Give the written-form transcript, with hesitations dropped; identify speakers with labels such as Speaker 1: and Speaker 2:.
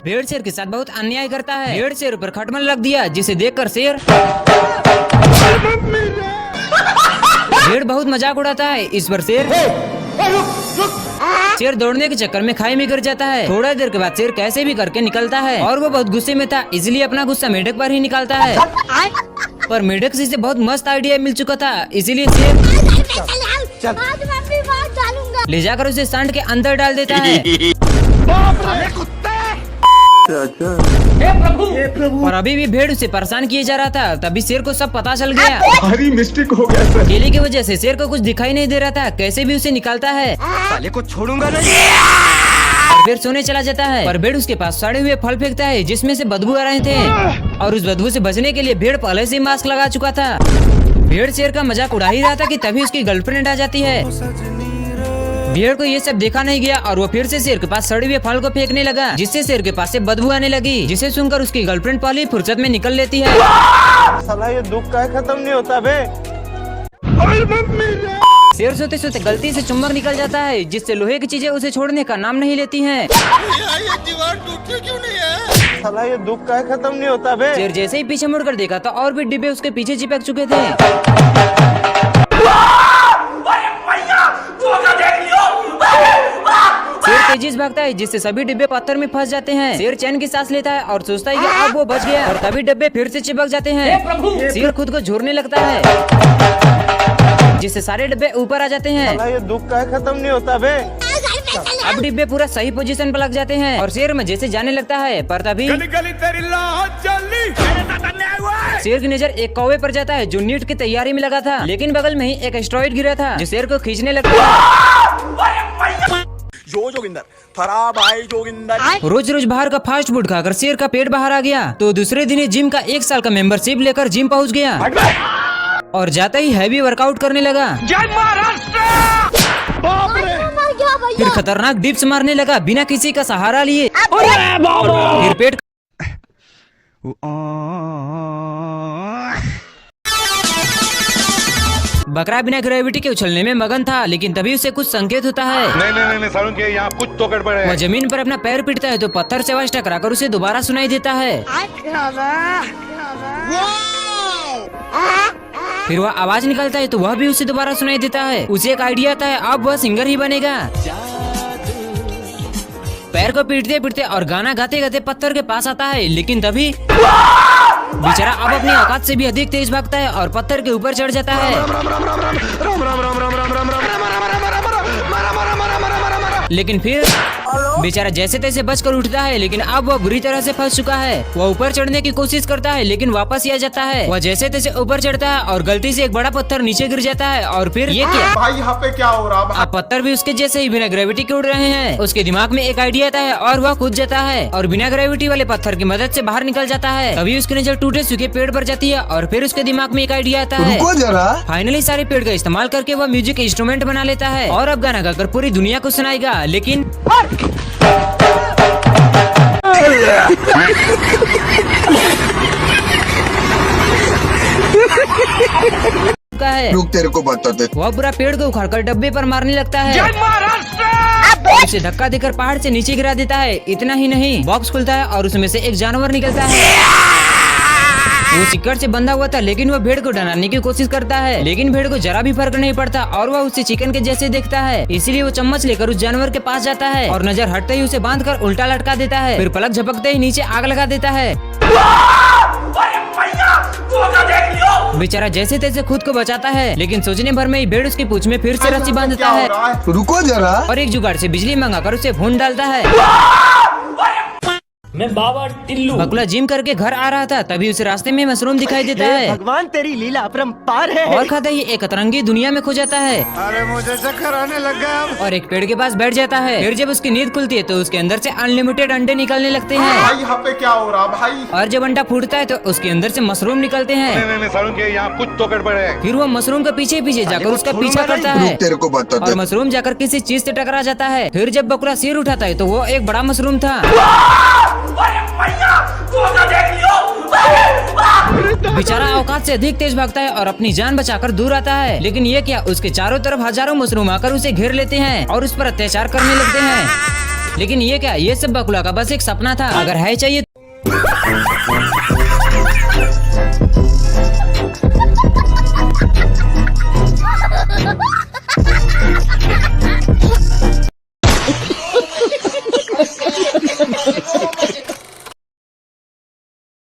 Speaker 1: भेड़ शेर के साथ बहुत अन्याय करता है। भेड़ शेर पर खटमल रख दिया, जिसे देखकर शेर भेड़ बहुत मजाक उड़ाता है। इस पर शेर दौड़ने के चक्कर में खाई में गिर जाता है। थोड़ा देर के बाद शेर कैसे भी करके निकलता है और वो बहुत गुस्से में था, इसलिए अपना गुस्सा मेढक पर ही निकालता है। पर मेढक से बहुत मस्त आइडिया मिल चुका था, इसीलिए शेर ले जाकर उसे सांड के अंदर डाल देता है। और अभी भी भेड़ उसे परेशान किए जा रहा था, तभी शेर को सब पता चल गया।
Speaker 2: भारी मिस्टेक हो गया सर।
Speaker 1: केले की वजह से शेर को कुछ दिखाई नहीं दे रहा था, कैसे भी उसे निकालता है।
Speaker 2: साले को छोड़ूंगा नहीं।
Speaker 1: और फिर सोने चला जाता है। पर भेड़ उसके पास सड़े हुए फल फेंकता है, जिसमें से बदबू आ रहे थे। और उस बदबू से बचने के लिए भेड़ पहले से मास्क लगा चुका था। भेड़ शेर का मजाक उड़ा ही रहा था कि तभी उसकी गर्लफ्रेंड आ जाती है। भेड़ को ये सब देखा नहीं गया और वो फिर से शेर के पास सड़े हुए फल को फेंकने लगा, जिससे शेर के पास से बदबू आने लगी, जिसे सुनकर उसकी गर्लफ्रेंड पहली फुर्सत में निकल लेती है।
Speaker 3: साला ये दुख का खत्म नहीं होता बे।
Speaker 1: शेर सोते सोते गलती से चुंबक निकल जाता है, जिससे लोहे की चीजें उसे छोड़ने का नाम नहीं लेती हैं।
Speaker 3: ये दीवार टूटती क्यों नहीं है? साला ये दुख का खत्म नहीं होता बे।
Speaker 1: शेर जैसे ही पीछे मुड़कर देखा तो और भी डिब्बे उसके पीछे चिपक चुके थे। शेर तेजी से भागता है, जिससे सभी डिब्बे पत्थर में फंस जाते हैं। शेर चैन की सांस लेता है और सोचता है कि अब वो बच गया, और तभी डिब्बे फिर से चिपक जाते हैं। शेर खुद को झूरने लगता है, जिससे सारे डिब्बे ऊपर आ जाते हैं।
Speaker 3: साला ये दुख का खत्म नहीं होता बे।
Speaker 1: अब डिब्बे पूरा सही पोजीशन पर लग जाते हैं और शेर मजे से जाने लगता है। पर तभी शेर की नजर एक कौवे पर जाता है, जो नीट की तैयारी में लगा था, लेकिन बगल में ही एक एस्टेरॉइड गिरा था, जो शेर को खींचने लगता है।
Speaker 3: जोगिंदर फरा भाई जोगिंदर।
Speaker 1: रोज रोज बाहर का फास्ट फूड खाकर शेर का पेट बाहर आ गया, तो दूसरे दिन जिम का 1 साल का मेंबरशिप लेकर जिम पहुंच गया और जाते ही हैवी वर्कआउट करने लगा।
Speaker 2: जय महाराष्ट्र।
Speaker 1: फिर खतरनाक डिप्स मारने लगा बिना किसी का सहारा लिए। फिर पेट बकरा बिना ग्रेविटी के उछलने में मगन था, लेकिन तभी उसे कुछ संकेत होता है।
Speaker 2: नहीं सारुण के यहाँ कुछ तो गड़बड़ है।
Speaker 1: वह जमीन पर अपना पैर पीटता है तो पत्थर से आवाज टकराकर उसे दोबारा सुनाई देता है। फिर वह आवाज निकालता है तो वह भी उसे दोबारा सुनाई देता है। उसे एक आइडिया आता है, अब वह सिंगर ही बनेगा। पैर को पीटते पीटते और गाना गाते गाते पत्थर के पास आता है, लेकिन तभी बेचारा अब अपनी औकात से भी अधिक तेज भागता है और पत्थर के ऊपर चढ़ जाता है। लेकिन फिर बेचारा जैसे तैसे बचकर उठता है, लेकिन अब वह बुरी तरह से फंस चुका है। वह ऊपर चढ़ने की कोशिश करता है, लेकिन वापस ही आ जाता है। वह जैसे तैसे ऊपर चढ़ता है और गलती से एक बड़ा पत्थर नीचे गिर जाता है। और फिर ये क्या
Speaker 3: भाई यहाँ पे क्या हो रहा है?
Speaker 1: अब पत्थर भी उसके जैसे ही बिना ग्रेविटी के उड़ रहे हैं। उसके दिमाग में एक आइडिया आता है और वह कूद जाता है और बिना ग्रेविटी वाले पत्थर की मदद से बाहर निकल जाता है। तभी उसकी नजर टूटे सूखे पेड़ पर जाती है और फिर उसके दिमाग में एक आइडिया आता है। फाइनली सारे पेड़ का इस्तेमाल करके वह म्यूजिक इंस्ट्रूमेंट बना लेता है और अब गाना गाकर पूरी दुनिया को सुनाएगा। लेकिन है
Speaker 4: लोग तेरे को बताते।
Speaker 1: वह पूरा पेड़ को उखाड़कर डब्बे पर मारने लगता है। उसे धक्का देकर पहाड़ से नीचे गिरा देता है। इतना ही नहीं, बॉक्स खुलता है और उसमें से एक जानवर निकलता है। वो सिक्कड़ से बंधा हुआ था, लेकिन वह भेड़ को डराने की कोशिश करता है, लेकिन भेड़ को जरा भी फर्क नहीं पड़ता और वह उसे चिकन के जैसे देखता है। इसीलिए वो चम्मच लेकर उस जानवर के पास जाता है और नजर हटते ही उसे बांधकर उल्टा लटका देता है। फिर पलक झपकते ही नीचे आग लगा देता है। बेचारा जैसे तैसे खुद को बचाता है, लेकिन सोचने भर में ही भेड़ उसकी पूंछ में फिर से रस्सी बांधता है।
Speaker 4: रुको जरा।
Speaker 1: और एक जुगाड़ से बिजली मंगाकर उसे भून डालता है।
Speaker 5: मैं बाबा टिल्लू।
Speaker 1: बकुला जिम करके घर आ रहा था, तभी उसे रास्ते में मशरूम दिखाई देता है।
Speaker 3: भगवान तेरी लीला अपरंपार है।
Speaker 1: और खाता ही एक अतरंगी दुनिया में खो जाता है।
Speaker 3: अरे मुझे चक्कर आने लग गया अब।
Speaker 1: और एक पेड़ के पास बैठ जाता है। फिर जब उसकी नींद खुलती है तो उसके अंदर से अनलिमिटेड अंडे निकलने लगते हैं।
Speaker 3: भाई यहाँ पे क्या हो रहा भाई?
Speaker 1: और जब अंडा फूटता है तो उसके अंदर से मशरूम निकलते हैं।
Speaker 2: नहीं सारुण के यहाँ कुछ तो गड़बड़ है।
Speaker 1: फिर वो मशरूम के पीछे पीछे जाकर उसका पीछा करता है
Speaker 4: तेरे को बताते।
Speaker 1: और मशरूम जाकर किसी चीज से टकरा जाता है। फिर जब बकुला सिर उठाता है तो वो एक बड़ा मशरूम था। बेचारा औकात से अधिक तेज भागता है और अपनी जान बचाकर दूर आता है। लेकिन ये क्या, उसके चारों तरफ हजारों मशरूम आकर उसे घेर लेते हैं और उस पर अत्याचार करने लगते हैं। लेकिन ये क्या, ये सब बकुला का बस एक सपना था। अगर है चाहिए